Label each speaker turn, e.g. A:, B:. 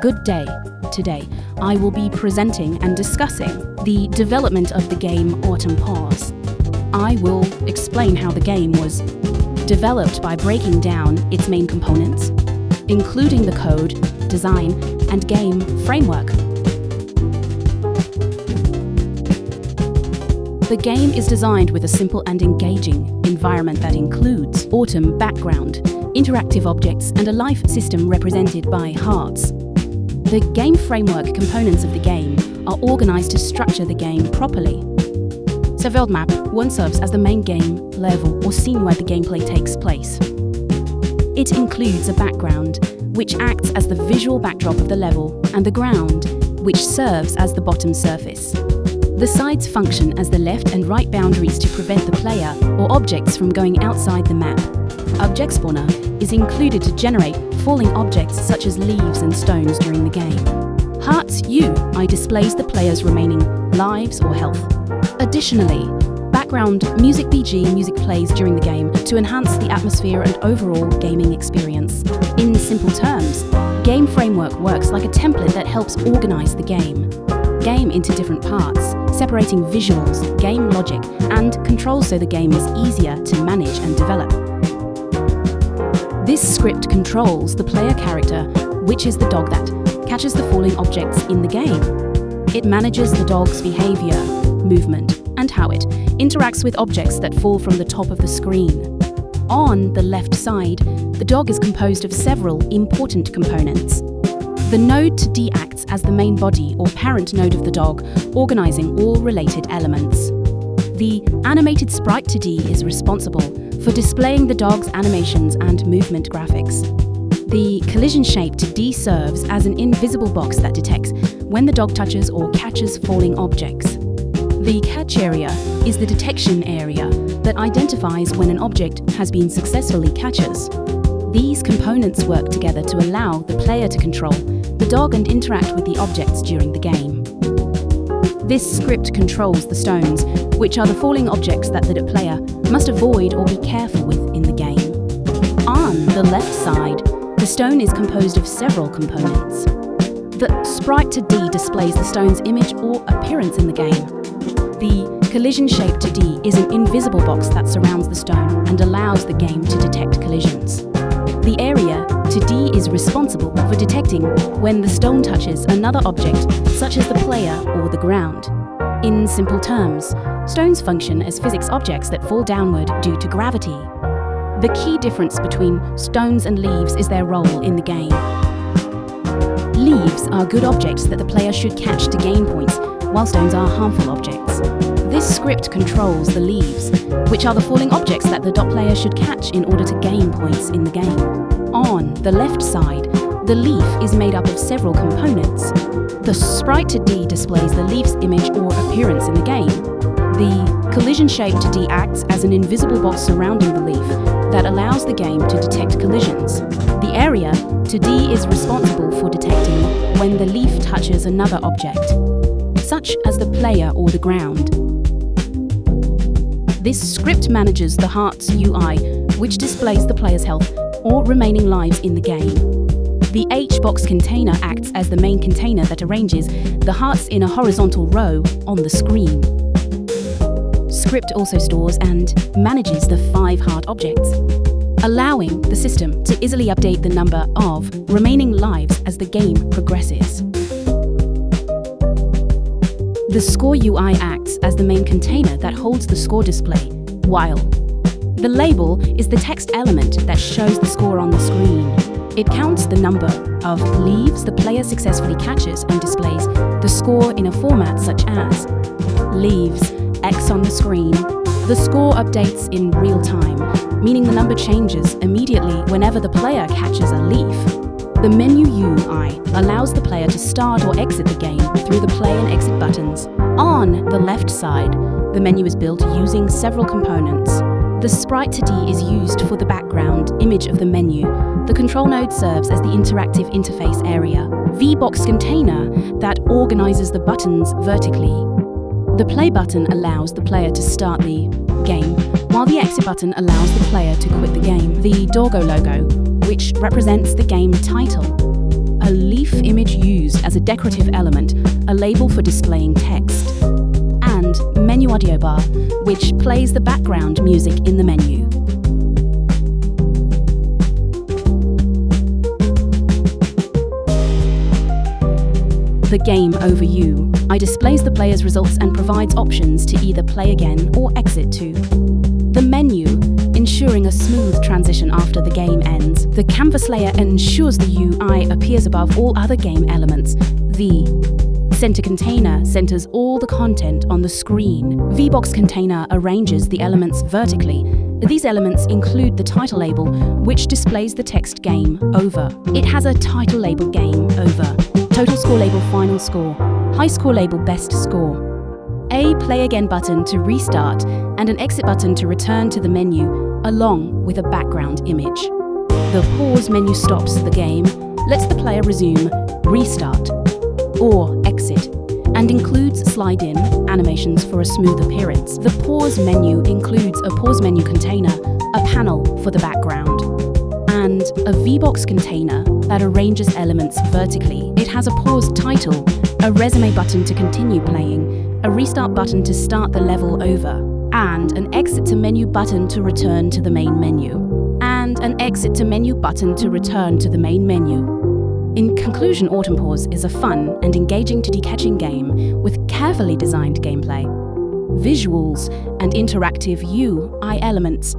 A: Good day. Today, I will be presenting and discussing the development of the game Autumn Paws. I will explain how the game was developed by breaking down its main components, including the code, design, and game framework. The game is designed with a simple and engaging environment that includes autumn background, interactive objects, and a life system represented by hearts. The game framework components of the game are organized to structure the game properly. So world map 1 serves as the main game, level, or scene where the gameplay takes place. It includes a background, which acts as the visual backdrop of the level, and the ground, which serves as the bottom surface. The sides function as the left and right boundaries to prevent the player or objects from going outside the map. Object spawner is included to generate falling objects such as leaves and stones during the game. Hearts UI displays the player's remaining lives or health. Additionally, background music BG music plays during the game to enhance the atmosphere and overall gaming experience. In simple terms, game framework works like a template that helps organize the game into different parts, separating visuals, game logic, and controls so the game is easier to manage and develop. This script controls the player character, which is the dog that catches the falling objects in the game. It manages the dog's behavior, movement, and how it interacts with objects that fall from the top of the screen. On the left side, the dog is composed of several important components. The node to D acts as the main body or parent node of the dog, organizing all related elements. The animated sprite to D is responsible for displaying the dog's animations and movement graphics. The collision shape to D serves as an invisible box that detects when the dog touches or catches falling objects. The catch area is the detection area that identifies when an object has been successfully catches. These components work together to allow the player to control the dog and interact with the objects during the game. This script controls the stones, which are the falling objects that the player must avoid or be careful with in the game. On the left side, the stone is composed of several components. The sprite to D displays the stone's image or appearance in the game. The collision shape to D is an invisible box that surrounds the stone and allows the game to detect collisions. The area to D is responsible for detecting when the stone touches another object, such as the player or the ground. In simple terms, stones function as physics objects that fall downward due to gravity. The key difference between stones and leaves is their role in the game. Leaves are good objects that the player should catch to gain points, while stones are harmful objects. This script controls the leaves, which are the falling objects that the player should catch in order to gain points in the game. On the left side, the leaf is made up of several components. The sprite to D displays the leaf's image or appearance in the game. The collision shape to D acts as an invisible box surrounding the leaf that allows the game to detect collisions. The area to D is responsible for detecting when the leaf touches another object, such as the player or the ground. This script manages the Hearts UI, which displays the player's health or remaining lives in the game. The H-box container acts as the main container that arranges the hearts in a horizontal row on the screen. Script also stores and manages the 5 heart objects, allowing the system to easily update the number of remaining lives as the game progresses. The score UI acts as the main container that holds the score display, while the label is the text element that shows the score on the screen. It counts the number of leaves the player successfully catches and displays the score in a format such as leaves X on the screen. The score updates in real time, meaning the number changes immediately whenever the player catches a leaf. The menu UI allows the player to start or exit the game through the play and exit buttons. On the left side, the menu is built using several components. The sprite to D is used for the background image of the menu. The control node serves as the interactive interface area. V-box container that organizes the buttons vertically. The play button allows the player to start the game, while the exit button allows the player to quit the game. The doggo logo, which represents the game title. A leaf image has a decorative element, a label for displaying text, and menu audio bar, which plays the background music in the menu. The game overview displays the player's results and provides options to either play again or exit to. The menu, ensuring a smooth transition after the game ends. The canvas layer ensures the UI appears above all other game elements. The center container centers all the content on the screen. VBox container arranges the elements vertically. These elements include the title label, which displays the text game over. It has a title label game over, total score label final score, high score label best score, a play again button to restart, and an exit button to return to the menu, along with a background image. The pause menu stops the game, lets the player resume, restart, or exit, and includes slide-in animations for a smooth appearance. The pause menu includes a pause menu container, a panel for the background, and a VBox container that arranges elements vertically. It has a pause title, a resume button to continue playing, a restart button to start the level over, and an exit to menu button to return to the main menu, and an exit to menu button to return to the main menu. In conclusion, Autumn Paws is a fun and engaging 2D catching game with carefully designed gameplay, visuals, and interactive UI elements